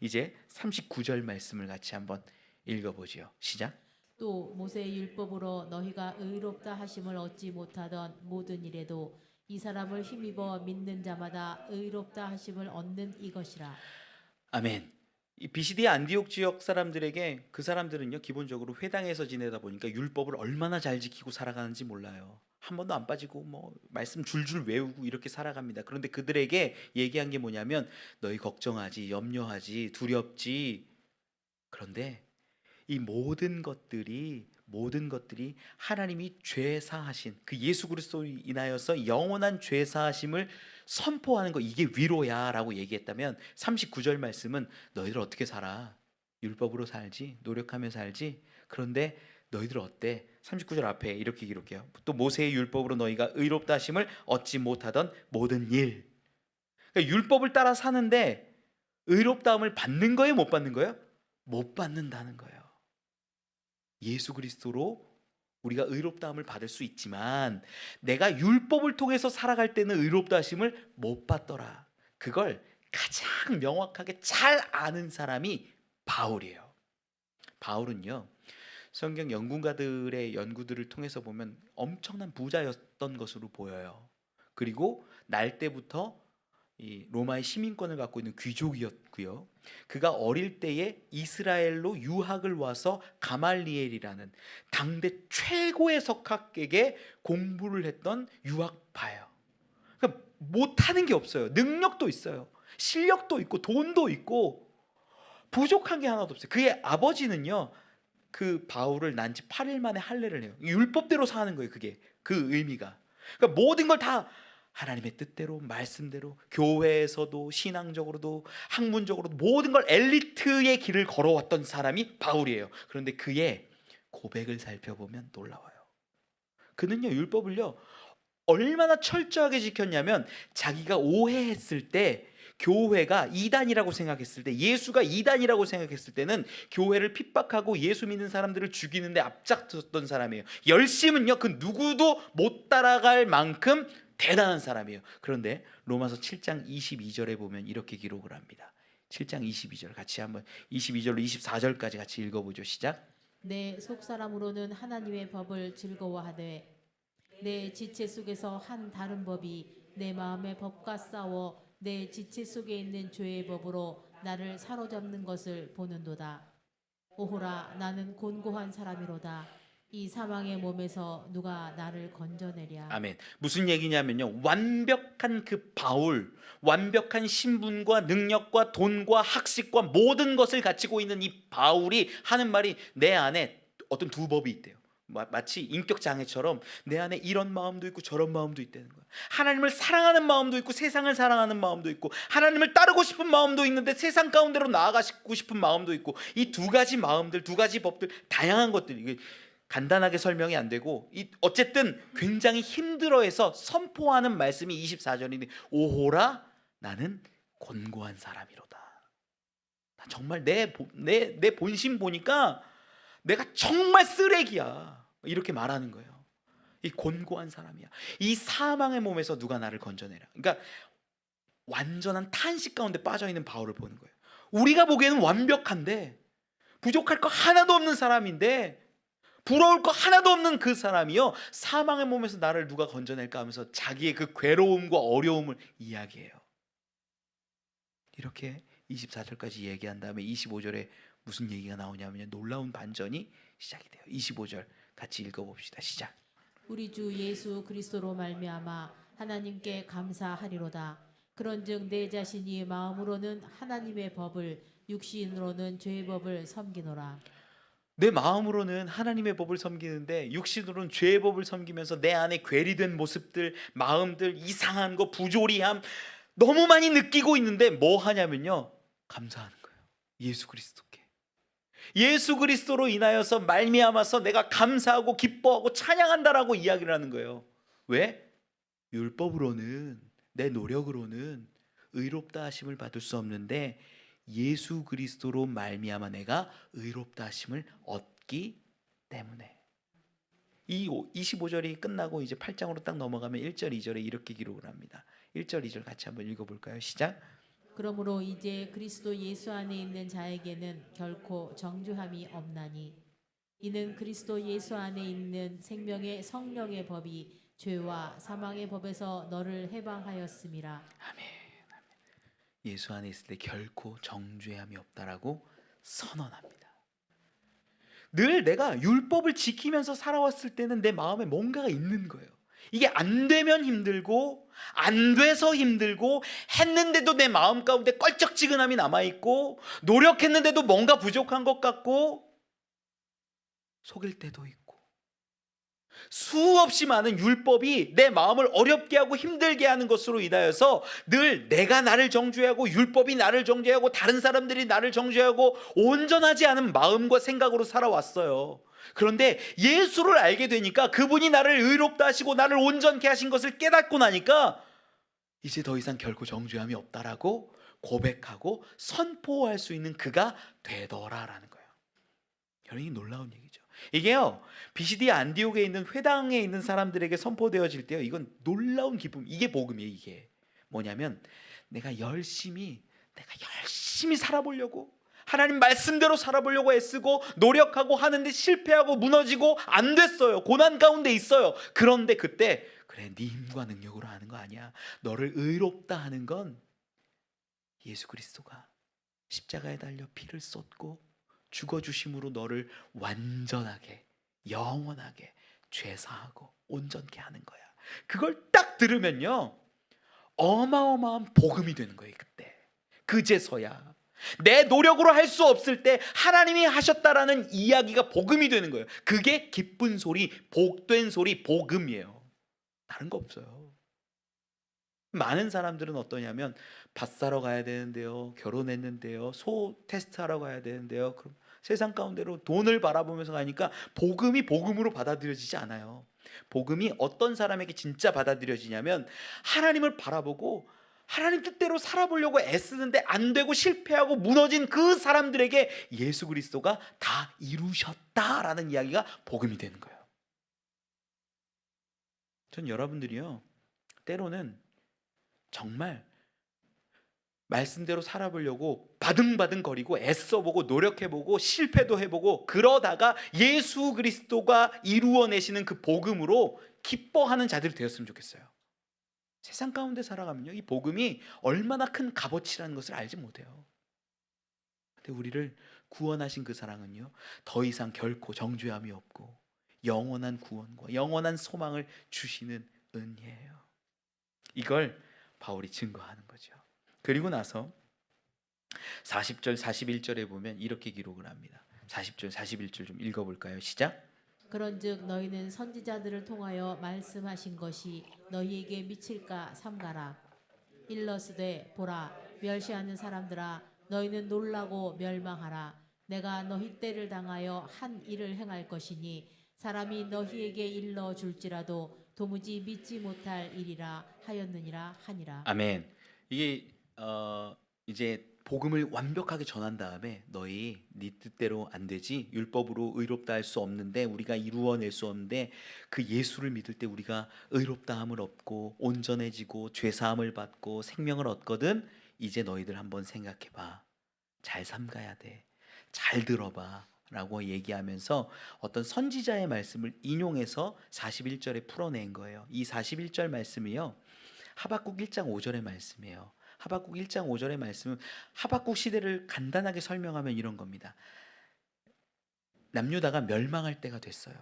이제 39절 말씀을 같이 한번 읽어보지요. 시작.
또 모세의 율법으로 너희가 의롭다 하심을 얻지 못하던 모든 일에도 이 사람을 힘입어 믿는 자마다 의롭다 하심을 얻는 이것이라.
아멘. 이 비시디 안디옥 지역 사람들에게, 그 사람들은요 기본적으로 회당에서 지내다 보니까 율법을 얼마나 잘 지키고 살아가는지 몰라요. 한 번도 안 빠지고 뭐 말씀 줄줄 외우고 이렇게 살아갑니다. 그런데 그들에게 얘기한 게 뭐냐면, 너희 걱정하지, 염려하지, 두렵지. 그런데 이 모든 것들이 하나님이 죄사하신 그 예수 그리스도로 인하여서 영원한 죄사하심을 선포하는 거, 이게 위로야라고 얘기했다면, 39절 말씀은 너희들 어떻게 살아? 율법으로 살지? 노력하며 살지? 그런데 너희들 어때? 39절 앞에 이렇게 기록해요. 또 모세의 율법으로 너희가 의롭다 하심을 얻지 못하던 모든 일. 그러니까 율법을 따라 사는데 의롭다함을 받는 거예요, 못 받는 거예요? 못 받는다는 거예요. 예수 그리스도로 우리가 의롭다함을 받을 수 있지만 내가 율법을 통해서 살아갈 때는 의롭다 하심을 못 받더라. 그걸 가장 명확하게 잘 아는 사람이 바울이에요. 바울은요, 성경 연구가들의 연구들을 통해서 보면 엄청난 부자였던 것으로 보여요. 그리고 날 때부터 이 로마의 시민권을 갖고 있는 귀족이었고요. 그가 어릴 때에 이스라엘로 유학을 와서 가말리엘이라는 당대 최고의 석학에게 공부를 했던 유학파예요. 그러니까 못하는 게 없어요. 능력도 있어요. 실력도 있고 돈도 있고 부족한 게 하나도 없어요. 그의 아버지는요, 그 바울을 난 지 8일 만에 할례를 해요. 율법대로 사는 거예요. 그게 그 의미가. 그러니까 모든 걸 다 하나님의 뜻대로, 말씀대로, 교회에서도 신앙적으로도 학문적으로도 모든 걸 엘리트의 길을 걸어왔던 사람이 바울이에요. 그런데 그의 고백을 살펴보면 놀라워요. 그는요, 율법을요 얼마나 철저하게 지켰냐면, 자기가 오해했을 때, 교회가 이단이라고 생각했을 때, 예수가 이단이라고 생각했을 때는 교회를 핍박하고 예수 믿는 사람들을 죽이는데 앞장섰던 사람이에요. 열심은요 그 누구도 못 따라갈 만큼 대단한 사람이에요. 그런데 로마서 7장 22절에 보면 이렇게 기록을 합니다. 7장 22절 같이 한번 22절로 24절까지 같이 읽어보죠. 시작.
내 속사람으로는 하나님의 법을 즐거워하되 내 지체 속에서 한 다른 법이 내 마음의 법과 싸워 내 지체 속에 있는 죄의 법으로 나를 사로잡는 것을 보는도다. 오호라, 나는 곤고한 사람이로다. 이 사망의 몸에서 누가 나를 건져내랴.
아멘. 무슨 얘기냐면요, 완벽한 그 바울, 완벽한 신분과 능력과 돈과 학식과 모든 것을 가지고 있는 이 바울이 하는 말이, 내 안에 어떤 두 법이 있대요. 마치 인격 장애처럼 내 안에 이런 마음도 있고 저런 마음도 있다는 거야. 하나님을 사랑하는 마음도 있고 세상을 사랑하는 마음도 있고, 하나님을 따르고 싶은 마음도 있는데 세상 가운데로 나아가고 싶은 마음도 있고, 이 두 가지 마음들, 두 가지 법들, 다양한 것들, 이게 간단하게 설명이 안 되고 어쨌든 굉장히 힘들어해서 선포하는 말씀이 24절인데, 오호라, 나는 곤고한 사람이로다. 나 정말 내 본심 보니까 내가 정말 쓰레기야, 이렇게 말하는 거예요. 이 곤고한 사람이야. 이 사망의 몸에서 누가 나를 건져내라. 그러니까 완전한 탄식 가운데 빠져있는 바울을 보는 거예요. 우리가 보기에는 완벽한데, 부족할 거 하나도 없는 사람인데, 부러울 거 하나도 없는 그 사람이요, 사망의 몸에서 나를 누가 건져낼까 하면서 자기의 그 괴로움과 어려움을 이야기해요. 이렇게 24절까지 얘기한 다음에 25절에 무슨 얘기가 나오냐면, 놀라운 반전이 시작이 돼요. 25절 같이 읽어봅시다. 시작.
우리 주 예수 그리스도로 말미암아 하나님께 감사하리로다. 그런즉 내 자신이 마음으로는 하나님의 법을, 육신으로는 죄의 법을 섬기노라.
내 마음으로는 하나님의 법을 섬기는데 육신으로는 죄의 법을 섬기면서 내 안에 괴리된 모습들, 마음들, 이상한 거, 부조리함 너무 많이 느끼고 있는데 뭐 하냐면요, 감사하는 거예요. 예수 그리스도께, 예수 그리스도로 인하여서 말미암아서 내가 감사하고 기뻐하고 찬양한다라고 이야기를 하는 거예요. 왜? 율법으로는, 내 노력으로는 의롭다 하심을 받을 수 없는데 예수 그리스도로 말미암아 내가 의롭다 하심을 얻기 때문에. 이 25절이 끝나고 이제 8장으로 딱 넘어가면 1절 2절에 이렇게 기록을 합니다. 1절 2절 같이 한번 읽어볼까요? 시작.
그러므로 이제 그리스도 예수 안에 있는 자에게는 결코 정죄함이 없나니, 이는 그리스도 예수 안에 있는 생명의 성령의 법이 죄와 사망의 법에서 너를 해방하였음이라.
아멘. 예수 안에 있을 때 결코 정죄함이 없다라고 선언합니다. 늘 내가 율법을 지키면서 살아왔을 때는 내 마음에 뭔가가 있는 거예요. 이게 안 되면 힘들고, 안 돼서 힘들고, 했는데도 내 마음 가운데 껄쩍지근함이 남아있고, 노력했는데도 뭔가 부족한 것 같고, 속일 때도 있고, 수없이 많은 율법이 내 마음을 어렵게 하고 힘들게 하는 것으로 인하여서 늘 내가 나를 정죄하고, 율법이 나를 정죄하고, 다른 사람들이 나를 정죄하고, 온전하지 않은 마음과 생각으로 살아왔어요. 그런데 예수를 알게 되니까, 그분이 나를 의롭다 하시고 나를 온전케 하신 것을 깨닫고 나니까 이제 더 이상 결코 정죄함이 없다라고 고백하고 선포할 수 있는 그가 되더라라는 거예요. 여러분, 이 놀라운 얘기죠. 이게요, BCD 안디옥에 있는 회당에 있는 사람들에게 선포되어질 때요, 이건 놀라운 기쁨, 이게 복음이에요. 이게 뭐냐면, 내가 열심히 살아보려고, 하나님 말씀대로 살아보려고 애쓰고 노력하고 하는데 실패하고 무너지고 안 됐어요. 고난 가운데 있어요. 그런데 그때 그래, 네 힘과 능력으로 하는 거 아니야. 너를 의롭다 하는 건 예수 그리스도가 십자가에 달려 피를 쏟고 죽어주심으로 너를 완전하게 영원하게 죄사하고 온전케 하는 거야. 그걸 딱 들으면요, 어마어마한 복음이 되는 거예요. 그때 그제서야 내 노력으로 할 수 없을 때 하나님이 하셨다라는 이야기가 복음이 되는 거예요. 그게 기쁜 소리, 복된 소리, 복음이에요. 다른 거 없어요. 많은 사람들은 어떠냐면 밭 사러 가야 되는데요, 결혼했는데요, 소 테스트하러 가야 되는데요, 그럼 세상 가운데로 돈을 바라보면서 가니까 복음이 복음으로 받아들여지지 않아요. 복음이 어떤 사람에게 진짜 받아들여지냐면 하나님을 바라보고 하나님 뜻대로 살아보려고 애쓰는데 안 되고 실패하고 무너진 그 사람들에게 예수 그리스도가 다 이루셨다라는 이야기가 복음이 되는 거예요. 전 여러분들이요, 때로는 정말 말씀대로 살아보려고 바등바등거리고 애써보고 노력해보고 실패도 해보고 그러다가 예수 그리스도가 이루어내시는 그 복음으로 기뻐하는 자들이 되었으면 좋겠어요. 세상 가운데 살아가면요, 이 복음이 얼마나 큰 값어치라는 것을 알지 못해요. 근데 우리를 구원하신 그 사랑은요, 더 이상 결코 정죄함이 없고 영원한 구원과 영원한 소망을 주시는 은혜예요. 이걸 바울이 증거하는 거죠. 그리고 나서 40절 41절에 보면 이렇게 기록을 합니다. 40절 41절 좀 읽어볼까요? 시작.
그런즉 너희는 선지자들을 통하여 말씀하신 것이 너희에게 미칠까 삼가라. 일러스되 보라, 멸시하는 사람들아, 너희는 놀라고 멸망하라. 내가 너희 때를 당하여 한 일을 행할 것이니 사람이 너희에게 일러 줄지라도 도무지 믿지 못할 일이라 하였느니라 하니라.
아멘. 이게 이제 복음을 완벽하게 전한 다음에 너희 네 뜻대로 안 되지, 율법으로 의롭다 할 수 없는데, 우리가 이루어낼 수 없는데 그 예수를 믿을 때 우리가 의롭다함을 얻고 온전해지고 죄사함을 받고 생명을 얻거든. 이제 너희들 한번 생각해봐. 잘 삼가야 돼. 잘 들어봐 라고 얘기하면서 어떤 선지자의 말씀을 인용해서 41절에 풀어낸 거예요. 이 41절 말씀이요, 하박국 1장 5절의 말씀이에요. 하박국 1장 5절의 말씀은 하박국 시대를 간단하게 설명하면 이런 겁니다. 남유다가 멸망할 때가 됐어요.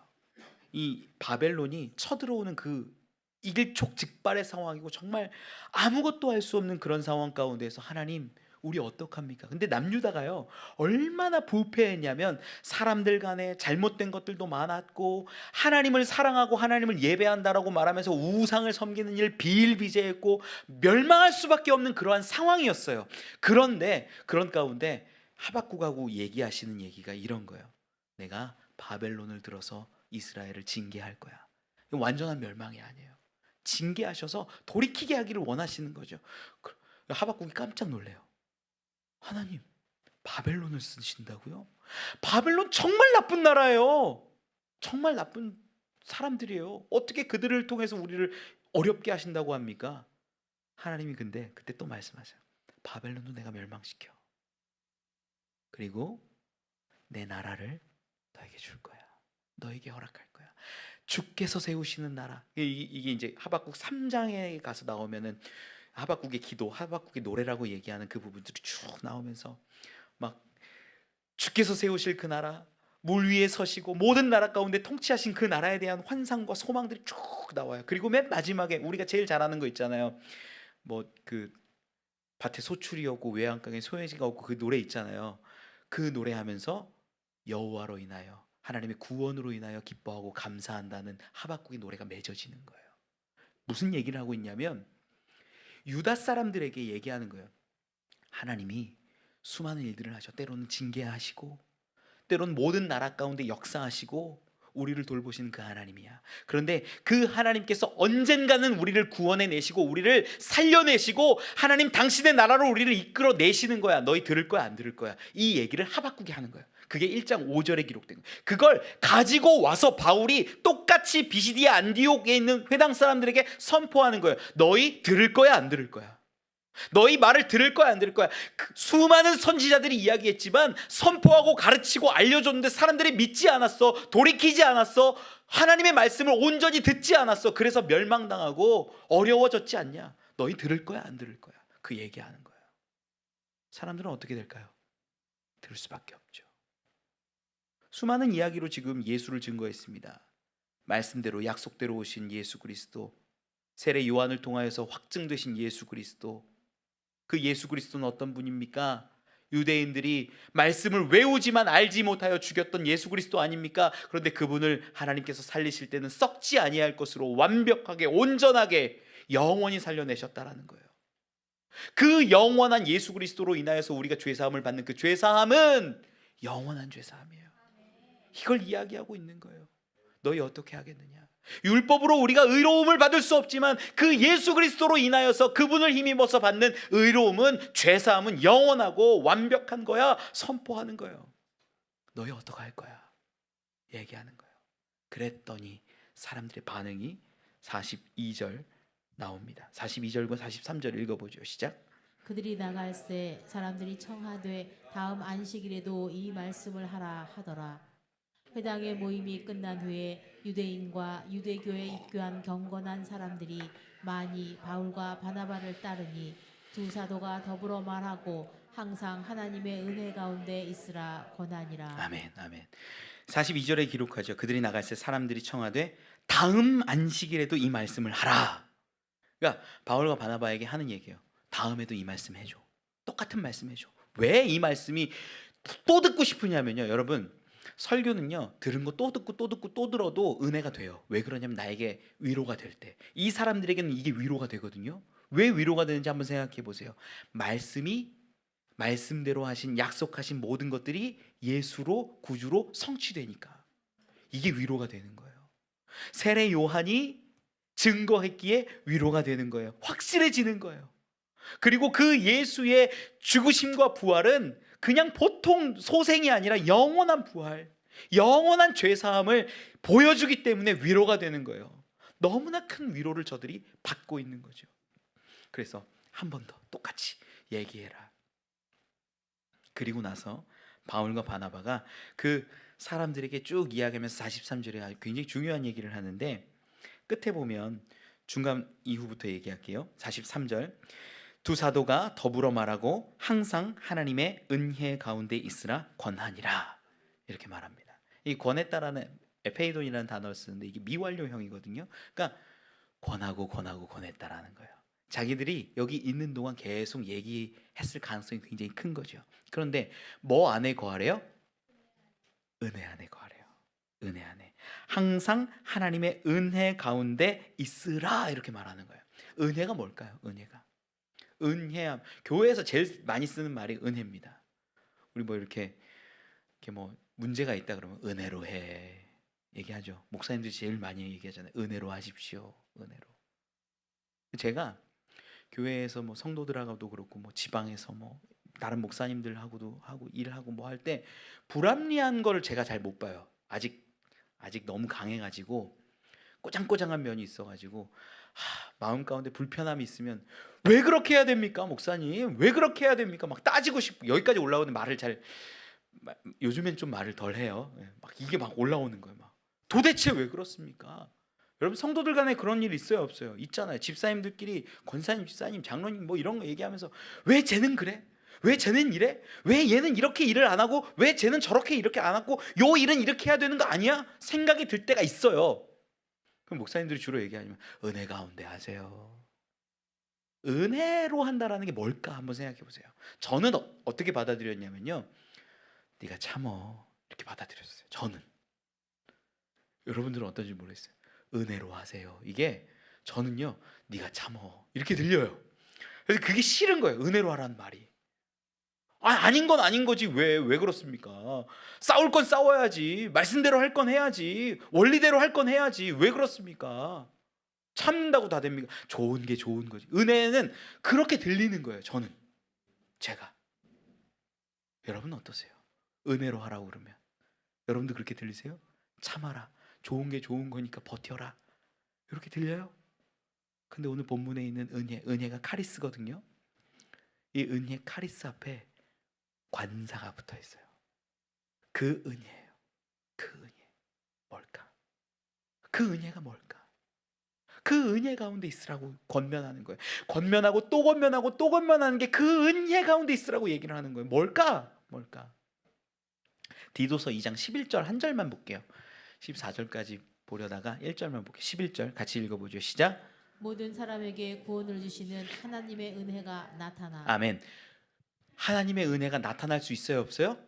이 바벨론이 쳐들어오는 그 일촉즉발의 상황이고 정말 아무것도 할 수 없는 그런 상황 가운데서 하나님, 우리 어떡합니까? 근데 남유다가요, 얼마나 부패했냐면 사람들 간에 잘못된 것들도 많았고 하나님을 사랑하고 하나님을 예배한다라고 말하면서 우상을 섬기는 일 비일비재했고 멸망할 수밖에 없는 그러한 상황이었어요. 그런데 그런 가운데 하박국하고 얘기하시는 얘기가 이런 거예요. 내가 바벨론을 들어서 이스라엘을 징계할 거야. 완전한 멸망이 아니에요. 징계하셔서 돌이키게 하기를 원하시는 거죠. 하박국이 깜짝 놀래요. 하나님, 바벨론을 쓰신다고요? 바벨론 정말 나쁜 나라예요. 정말 나쁜 사람들이에요. 어떻게 그들을 통해서 우리를 어렵게 하신다고 합니까? 하나님이 근데 그때 또 말씀하세요. 바벨론도 내가 멸망시켜. 그리고 내 나라를 너에게 줄 거야. 너에게 허락할 거야. 주께서 세우시는 나라. 이게 이제 하박국 3장에 가서 나오면은 하박국의 기도, 하박국의 노래라고 얘기하는 그 부분들이 쭉 나오면서 막 주께서 세우실 그 나라, 물 위에 서시고 모든 나라 가운데 통치하신 그 나라에 대한 환상과 소망들이 쭉 나와요. 그리고 맨 마지막에 우리가 제일 잘 아는 거 있잖아요. 뭐 그 밭에 소출이 오고 외양간에 소해지가 오고 그 노래 있잖아요. 그 노래하면서 여호와로 인하여, 하나님의 구원으로 인하여 기뻐하고 감사한다는 하박국의 노래가 맺어지는 거예요. 무슨 얘기를 하고 있냐면 유다 사람들에게 얘기하는 거예요. 하나님이 수많은 일들을 하셔. 때로는 징계하시고 때로는 모든 나라 가운데 역사하시고 우리를 돌보시는 그 하나님이야. 그런데 그 하나님께서 언젠가는 우리를 구원해내시고 우리를 살려내시고 하나님 당신의 나라로 우리를 이끌어내시는 거야. 너희 들을 거야 안 들을 거야? 이 얘기를 하박국이 하는 거야. 그게 1장 5절에 기록된 거예요. 그걸 가지고 와서 바울이 똑같이 비시디아 안디옥에 있는 회당 사람들에게 선포하는 거예요. 너희 들을 거야 안 들을 거야? 너희 말을 들을 거야 안 들을 거야? 수많은 선지자들이 이야기했지만 선포하고 가르치고 알려줬는데 사람들이 믿지 않았어. 돌이키지 않았어. 하나님의 말씀을 온전히 듣지 않았어. 그래서 멸망당하고 어려워졌지 않냐? 너희 들을 거야 안 들을 거야? 그 얘기하는 거야. 사람들은 어떻게 될까요? 들을 수밖에 없죠. 수많은 이야기로 지금 예수를 증거했습니다. 말씀대로 약속대로 오신 예수 그리스도, 세례 요한을 통하여서 확증되신 예수 그리스도. 그 예수 그리스도는 어떤 분입니까? 유대인들이 말씀을 외우지만 알지 못하여 죽였던 예수 그리스도 아닙니까? 그런데 그분을 하나님께서 살리실 때는 썩지 아니할 것으로 완벽하게 온전하게 영원히 살려내셨다라는 거예요. 그 영원한 예수 그리스도로 인하여서 우리가 죄사함을 받는 그 죄사함은 영원한 죄사함이에요. 이걸 이야기하고 있는 거예요. 너희 어떻게 하겠느냐? 율법으로 우리가 의로움을 받을 수 없지만 그 예수 그리스도로 인하여서 그분을 힘입어서 받는 의로움은, 죄사함은 영원하고 완벽한 거야. 선포하는 거예요. 너희 어떻게 할 거야? 얘기하는 거예요. 그랬더니 사람들의 반응이 42절 나옵니다. 42절과 43절 읽어보죠. 시작.
그들이 나갈새 사람들이 청하되 다음 안식일에도 이 말씀을 하라 하더라. 회당의 모임이 끝난 후에 유대인과 유대교에 입교한 경건한 사람들이 많이 바울과 바나바를 따르니 두 사도가 더불어 말하고 항상 하나님의 은혜 가운데 있으라 권하니라.
아멘, 아멘. 42절에 기록하죠. 그들이 나갈새 사람들이 청하되 다음 안식일에도 이 말씀을 하라. 그러니까 바울과 바나바에게 하는 얘기예요. 다음에도 이 말씀 해줘. 똑같은 말씀 해줘. 왜 이 말씀이 또 듣고 싶으냐면요, 여러분, 설교는요 들은 거 또 듣고 또 듣고 또 들어도 은혜가 돼요. 왜 그러냐면 나에게 위로가 될 때, 이 사람들에게는 이게 위로가 되거든요. 왜 위로가 되는지 한번 생각해 보세요. 말씀이 말씀대로 하신, 약속하신 모든 것들이 예수로, 구주로 성취되니까 이게 위로가 되는 거예요. 세례 요한이 증거했기에 위로가 되는 거예요. 확실해지는 거예요. 그리고 그 예수의 죽으심과 부활은 그냥 보통 소생이 아니라 영원한 부활, 영원한 죄사함을 보여주기 때문에 위로가 되는 거예요. 너무나 큰 위로를 저들이 받고 있는 거죠. 그래서 한 번 더 똑같이 얘기해라. 그리고 나서 바울과 바나바가 그 사람들에게 쭉 이야기하면서 43절에 굉장히 중요한 얘기를 하는데, 끝에 보면 중간 이후부터 얘기할게요. 43절. 두 사도가 더불어 말하고 항상 하나님의 은혜 가운데 있으라 권하니라. 이렇게 말합니다. 이 권했다라는 에페이돈이라는 단어를 쓰는데 이게 미완료형이거든요. 그러니까 권했다라는 거예요. 자기들이 여기 있는 동안 계속 얘기했을 가능성이 굉장히 큰 거죠. 그런데 뭐 안에 거하래요? 은혜 안에 거하래요. 은혜 안에. 항상 하나님의 은혜 가운데 있으라 이렇게 말하는 거예요. 은혜가 뭘까요? 은혜가. 은혜함. 교회에서 제일 많이 쓰는 말이 은혜입니다. 우리 뭐 이렇게 뭐 문제가 있다 그러면 은혜로 해 얘기하죠. 목사님들이 제일 많이 얘기하잖아요. 은혜로 하십시오. 은혜로. 제가 교회에서 뭐 성도들하고도 그렇고 뭐 지방에서 뭐 다른 목사님들하고도 하고 일하고 뭐 할 때 불합리한 거를 제가 잘 못 봐요. 아직 너무 강해가지고 꼬장꼬장한 면이 있어가지고 마음 가운데 불편함이 있으면 왜 그렇게 해야 됩니까, 목사님? 왜 그렇게 해야 됩니까? 막 따지고 싶고 여기까지 올라오는 말을 요즘엔 좀 말을 덜 해요. 막 이게 막 올라오는 거예요. 막 도대체 왜 그렇습니까? 여러분 성도들 간에 그런 일 있어요, 없어요? 있잖아요. 집사님들끼리 권사님, 집사님, 장로님 뭐 이런 거 얘기하면서 왜 쟤는 그래? 왜 쟤는 이래? 왜 얘는 이렇게 일을 안 하고 왜 쟤는 저렇게 이렇게 안 하고 요 일은 이렇게 해야 되는 거 아니야? 생각이 들 때가 있어요. 그럼 목사님들이 주로 얘기하면 은혜 가운데 하세요. 은혜로 한다라는 게 뭘까 한번 생각해 보세요. 저는 어떻게 받아들였냐면요, 네가 참어 이렇게 받아들였어요. 저는. 여러분들은 어떤지 모르겠어요. 은혜로 하세요. 이게 저는요, 네가 참어 이렇게 들려요. 그래서 그게 싫은 거예요. 은혜로 하라는 말이. 아닌 건 아닌 거지. 왜 그렇습니까? 싸울 건 싸워야지. 말씀대로 할 건 해야지. 원리대로 할 건 해야지. 왜 그렇습니까? 참는다고 다 됩니까? 좋은 게 좋은 거지. 은혜는 그렇게 들리는 거예요. 저는. 제가. 여러분은 어떠세요? 은혜로 하라고 그러면 여러분도 그렇게 들리세요? 참아라. 좋은 게 좋은 거니까 버텨라. 이렇게 들려요? 근데 오늘 본문에 있는 은혜가 카리스거든요. 이 은혜 카리스 앞에 관사가 붙어 있어요. 그 은혜예요. 그 은혜 뭘까? 그 은혜가 뭘까? 그 은혜 가운데 있으라고 권면하는 거예요. 권면하고 또 권면하고 또 권면하는 게 그 은혜 가운데 있으라고 얘기를 하는 거예요. 뭘까? 뭘까? 디도서 2장 11절 한 절만 볼게요. 14절까지 보려다가 1절만 볼게요. 11절 같이 읽어보죠. 시작.
모든 사람에게 구원을 주시는 하나님의 은혜가 나타나
아멘. 하나님의 은혜가 나타날 수 있어요, 없어요?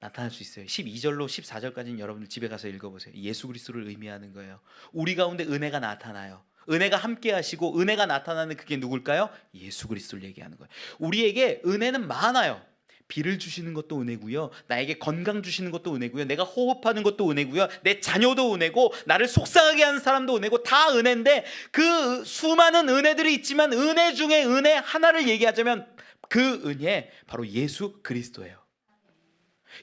나타날 수 있어요. 12절로 14절까지는 여러분들 집에 가서 읽어보세요. 예수 그리스도를 의미하는 거예요. 우리 가운데 은혜가 나타나요. 은혜가 함께 하시고 은혜가 나타나는 그게 누굴까요? 예수 그리스도를 얘기하는 거예요. 우리에게 은혜는 많아요. 비를 주시는 것도 은혜고요. 나에게 건강 주시는 것도 은혜고요. 내가 호흡하는 것도 은혜고요. 내 자녀도 은혜고 나를 속상하게 하는 사람도 은혜고 다 은혜인데 그 수많은 은혜들이 있지만 은혜 중에 은혜 하나를 얘기하자면 그 은혜 바로 예수 그리스도예요.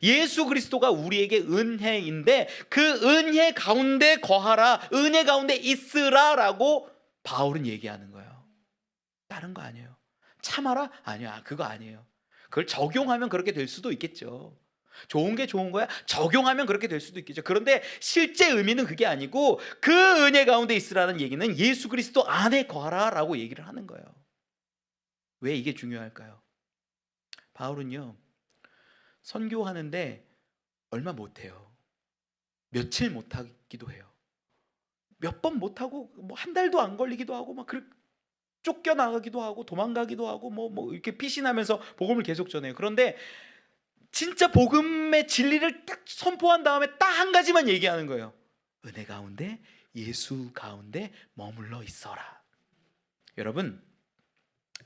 예수 그리스도가 우리에게 은혜인데 그 은혜 가운데 거하라, 은혜 가운데 있으라라고 바울은 얘기하는 거예요. 다른 거 아니에요. 참아라? 아니야, 그거 아니에요. 그걸 적용하면 그렇게 될 수도 있겠죠. 좋은 게 좋은 거야? 적용하면 그렇게 될 수도 있겠죠. 그런데 실제 의미는 그게 아니고 그 은혜 가운데 있으라는 얘기는 예수 그리스도 안에 거하라라고 얘기를 하는 거예요. 왜 이게 중요할까요? 바울은요, 선교하는데 얼마 못해요. 며칠 못하기도 해요. 몇 번 못하고 뭐 한 달도 안 걸리기도 하고 막 쫓겨나가기도 하고 도망가기도 하고 뭐 이렇게 피신하면서 복음을 계속 전해요. 그런데 진짜 복음의 진리를 딱 선포한 다음에 딱 한 가지만 얘기하는 거예요. 은혜 가운데 예수 가운데 머물러 있어라. 여러분,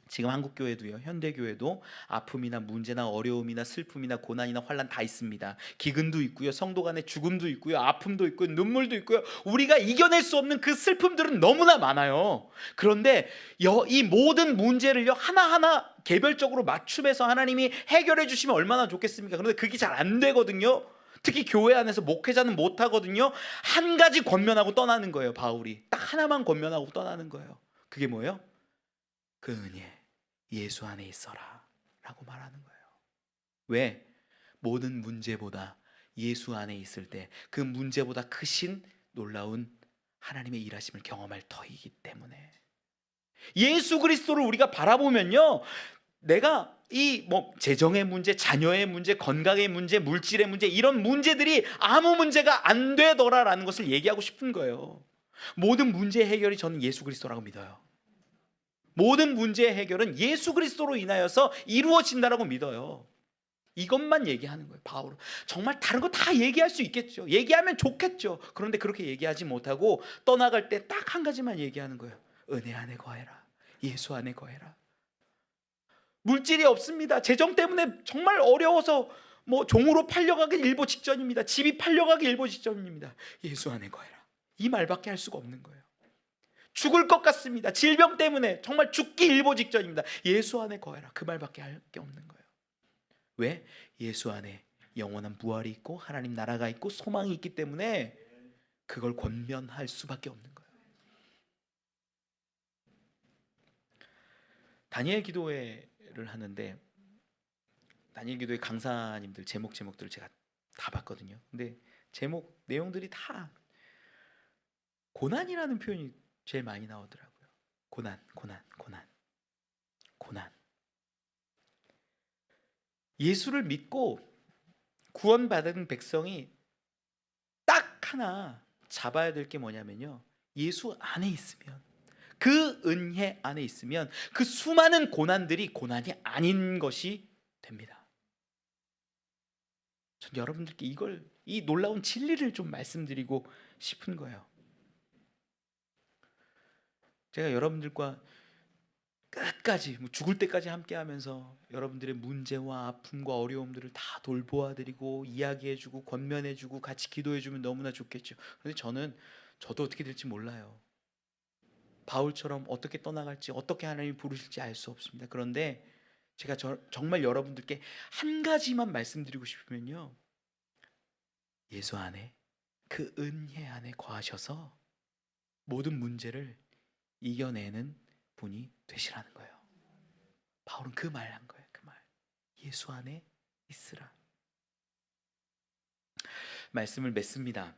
지금 한국교회도요, 현대교회도 아픔이나 문제나 어려움이나 슬픔이나 고난이나 환난 다 있습니다. 기근도 있고요, 성도 간의 죽음도 있고요, 아픔도 있고요, 눈물도 있고요. 우리가 이겨낼 수 없는 그 슬픔들은 너무나 많아요. 그런데 이 모든 문제를요 하나하나 개별적으로 맞춤해서 하나님이 해결해 주시면 얼마나 좋겠습니까? 그런데 그게 잘 안 되거든요. 특히 교회 안에서 목회자는 못하거든요. 한 가지 권면하고 떠나는 거예요. 바울이 딱 하나만 권면하고 떠나는 거예요. 그게 뭐예요? 그 은혜 예수 안에 있어라 라고 말하는 거예요. 왜? 모든 문제보다 예수 안에 있을 때 그 문제보다 크신 놀라운 하나님의 일하심을 경험할 터이기 때문에 예수 그리스도를 우리가 바라보면요, 내가 이 재정의 문제, 자녀의 문제, 건강의 문제, 물질의 문제, 이런 문제들이 아무 문제가 안 되더라라는 것을 얘기하고 싶은 거예요. 모든 문제 해결이 저는 예수 그리스도라고 믿어요. 모든 문제의 해결은 예수 그리스도로 인하여서 이루어진다라고 믿어요. 이것만 얘기하는 거예요. 바울은 정말 다른 거 다 얘기할 수 있겠죠. 얘기하면 좋겠죠. 그런데 그렇게 얘기하지 못하고 떠나갈 때 딱 한 가지만 얘기하는 거예요. 은혜 안에 거해라. 예수 안에 거해라. 물질이 없습니다. 재정 때문에 정말 어려워서 종으로 팔려가기 일보 직전입니다. 집이 팔려가기 일보 직전입니다. 예수 안에 거해라. 이 말밖에 할 수가 없는 거예요. 죽을 것 같습니다. 질병 때문에 정말 죽기 일보 직전입니다. 예수 안에 거해라. 그 말밖에 할 게 없는 거예요. 왜? 예수 안에 영원한 부활이 있고 하나님 나라가 있고 소망이 있기 때문에 그걸 권면할 수밖에 없는 거예요. 다니엘 기도회를 하는데 다니엘 기도회 강사님들 제목들을 제가 다 봤거든요. 근데 제목 내용들이 다 고난이라는 표현이 제일 많이 나오더라고요. 고난. 예수를 믿고 구원받은 백성이 딱 하나 잡아야 될 게 뭐냐면요, 예수 안에 있으면, 그 은혜 안에 있으면 그 수많은 고난들이 고난이 아닌 것이 됩니다. 전 여러분들께 이 놀라운 진리를 좀 말씀드리고 싶은 거예요. 제가 여러분들과 끝까지 죽을 때까지 함께하면서 여러분들의 문제와 아픔과 어려움들을 다 돌보아드리고 이야기해주고 권면해주고 같이 기도해주면 너무나 좋겠죠. 그런데 저도 어떻게 될지 몰라요. 바울처럼 어떻게 떠나갈지, 어떻게 하나님이 부르실지 알 수 없습니다. 그런데 제가 정말 여러분들께 한 가지만 말씀드리고 싶으면요, 예수 안에, 그 은혜 안에 거하셔서 모든 문제를 이겨내는 분이 되시라는 거예요. 바울은 그 말 한 거예요. 그 말. 예수 안에 있으라. 말씀을 맺습니다.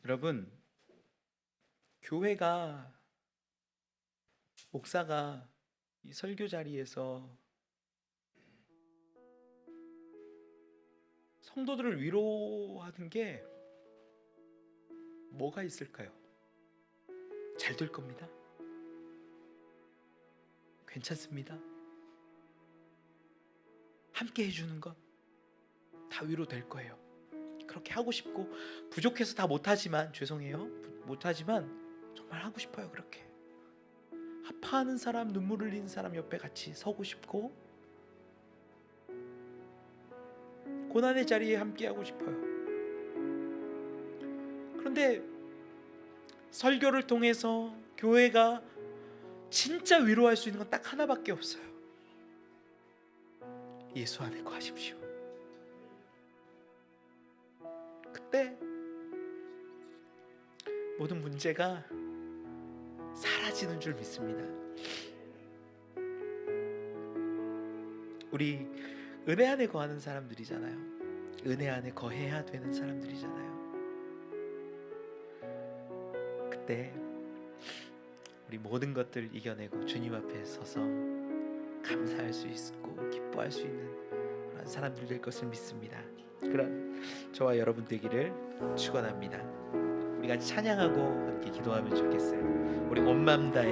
여러분, 교회가, 목사가 이 설교 자리에서 성도들을 위로하는 게 뭐가 있을까요? 잘 될 겁니다. 괜찮습니다. 함께 해주는 것 다 위로될 거예요. 그렇게 하고 싶고, 부족해서 다 못하지만, 죄송해요, 못하지만 정말 하고 싶어요. 그렇게 아파하는 사람, 눈물 흘리는 사람 옆에 같이 서고 싶고, 고난의 자리에 함께 하고 싶어요. 그런데 설교를 통해서 교회가 진짜 위로할 수 있는 건 딱 하나밖에 없어요. 예수 안에 거하십시오. 그때 모든 문제가 사라지는 줄 믿습니다. 우리 은혜 안에 거하는 사람들이잖아요. 은혜 안에 거해야 되는 사람들이잖아요. 그때 우리 모든 것들 이겨내고 주님 앞에 서서 감사할 수 있고 기뻐할 수 있는 그런 사람들 될 것을 믿습니다. 그런 저와 여러분 되기를 축원합니다. 우리 같이 찬양하고 함께 기도하면 좋겠어요. 우리 온 마음 다해